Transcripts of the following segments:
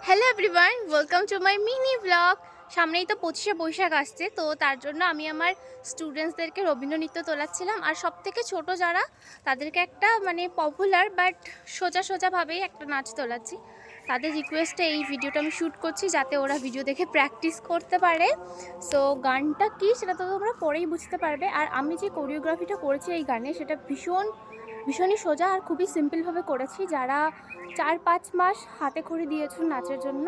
Hello everyone, welcome to my mini blog. সামনেই তো 25শে বৈশাখ আসছে, তো তার জন্য আমি আমার স্টুডেন্টসদেরকে রবীন্দ্র নৃত্য তোলাচ্ছিলাম। আর সব থেকে ছোটো যারা, তাদেরকে একটা পপুলার বাট সোজাভাবেই একটা নাচ তোলাচ্ছি। তাদের রিকোয়েস্টে এই ভিডিওটা আমি শ্যুট করছি, যাতে ওরা ভিডিও দেখে প্র্যাকটিস করতে পারে। সো গানটা কী সেটা তো তোমরা পরেই বুঝতে পারবে। আর আমি যে কোরিওগ্রাফিটা করেছি এই গানে, সেটা ভীষণই সোজা আর খুবই সিম্পলভাবে করেছি। যারা 4-5 মাস হাতে খড়ি দিয়েছো নাচের জন্য,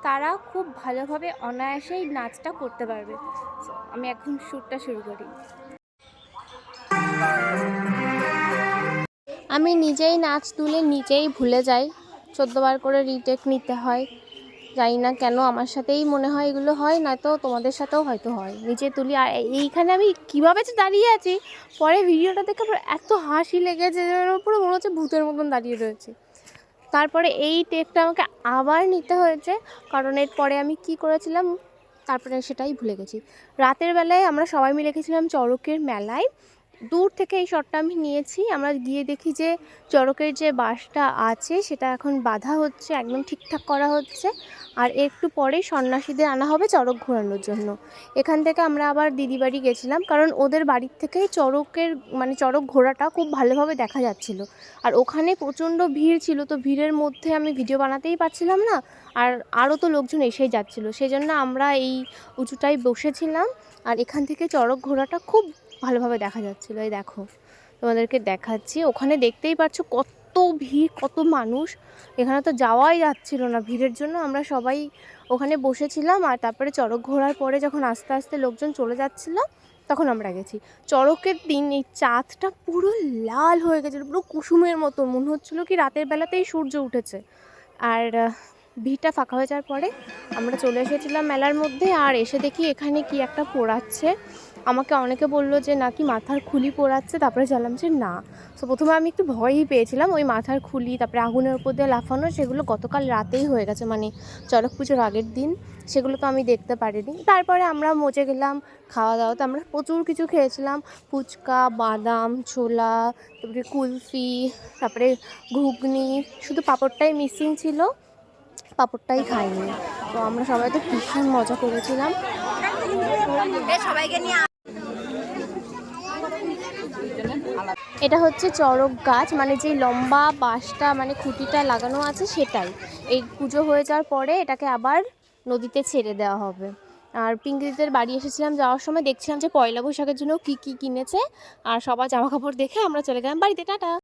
তারা খুব ভালোভাবে অনায়াসেই নাচটা করতে পারবে। আমি এখন শ্যুটটা শুরু করি। আমি নিজেই নাচ তুলে নিজেই ভুলে যাই, 14 বার করে রিটেক নিতে হয়। জানি না কেন আমার সাথেই মনে হয় এগুলো হয়, নয়তো তোমাদের সাথেও হয়তো হয়। নিচে তুলি আর এইখানে আমি কীভাবে যে দাঁড়িয়ে আছি, পরে ভিডিওটা দেখে এত হাসি লেগেছে, পুরো মনে হচ্ছে ভূতের মতন দাঁড়িয়ে রয়েছে। তারপরে এই টেকটা আমাকে আবার নিতে হয়েছে, কারণ এরপরে আমি কি করেছিলাম তারপরে সেটাই ভুলে গেছি। রাতের বেলায় আমরা সবাই মিলে গেছিলাম চড়কের মেলায়। দূর থেকে এই শটটা আমি নিয়েছি। আমরা গিয়ে দেখি যে চড়কের যে বাঁশটা আছে সেটা এখন বাঁধা হচ্ছে, একদম ঠিকঠাক করা হচ্ছে। আর একটু পরেই সন্ন্যাসীদের আনা হবে চড়ক ঘোরানোর জন্য। এখান থেকে আমরা আবার দিদি বাড়ি গেছিলাম, কারণ ওদের বাড়ির থেকেই চড়ক ঘোরাটা খুব ভালোভাবে দেখা যাচ্ছিলো। আর ওখানে প্রচণ্ড ভিড় ছিল, তো ভিড়ের মধ্যে আমি ভিডিও বানাতেই পারছিলাম না। আর আরও তো লোকজন এসেই যাচ্ছিলো, সেই জন্য আমরা এই উঁচুটায় বসেছিলাম। আর এখান থেকে চড়ক ঘোরাটা খুব ভালোভাবে দেখা যাচ্ছিলো। এই দেখো, তোমাদেরকে দেখাচ্ছি। ওখানে দেখতেই পাচ্ছ কত ভিড়, কত মানুষ। এখানে তো যাওয়াই যাচ্ছিল না ভিড়ের জন্য। আমরা সবাই ওখানে বসেছিলাম, আর তারপরে চড়ক ঘোরার পরে যখন আস্তে আস্তে লোকজন চলে যাচ্ছিলো, তখন আমরা গেছি। চড়কের দিন এই চাঁদটা পুরো লাল হয়ে গেছিলো, পুরো কুসুমের মতো মনে হচ্ছিলো কি রাতের বেলাতেই সূর্য উঠেছে। আর ভিড়টা ফাঁকা হয়ে যাওয়ার পরে আমরা চলে এসেছিলাম মেলার মধ্যে। আর এসে দেখি এখানে কি একটা পোড়াচ্ছে। আমাকে অনেকে বললো যে নাকি মাথার খুলি পোড়াচ্ছে, তারপরে জানলাম যে না। তো প্রথমে আমি একটু ভয়ই পেয়েছিলাম, ওই মাথার খুলি তারপরে আগুনের উপর দিয়ে লাফানো, সেগুলো গতকাল রাতেই হয়ে গেছে, চড়ক পুজোর আগের দিন। সেগুলো তো আমি দেখতে পারিনি। তারপরে আমরা মজে গেলাম খাওয়া দাওয়াতে। আমরা প্রচুর কিছু খেয়েছিলাম, ফুচকা, বাদাম, ছোলা, তারপরে কুলফি, তারপরে ঘুগনি। শুধু পাঁপড়টাই মিসিং ছিল, পাঁপড়টাই খাইনি। তো আমরা সবাই তো ভীষণ মজা করেছিলাম। এটা হচ্ছে চড়ক গাছ, যেই লম্বা বাঁশটা খুঁটিটা লাগানো আছে সেটাই। এই পুজো হয়ে যাওয়ার পরে এটাকে আবার নদীতে ছেড়ে দেওয়া হবে। আর পিঙ্কিদের বাড়ি এসেছিলাম, যাওয়ার সময় দেখছিলাম যে পয়লা বৈশাখের জন্য কী কী কিনেছে। আর সবার জামা কাপড় দেখে আমরা চলে গেলাম বাড়িতে। টাটা।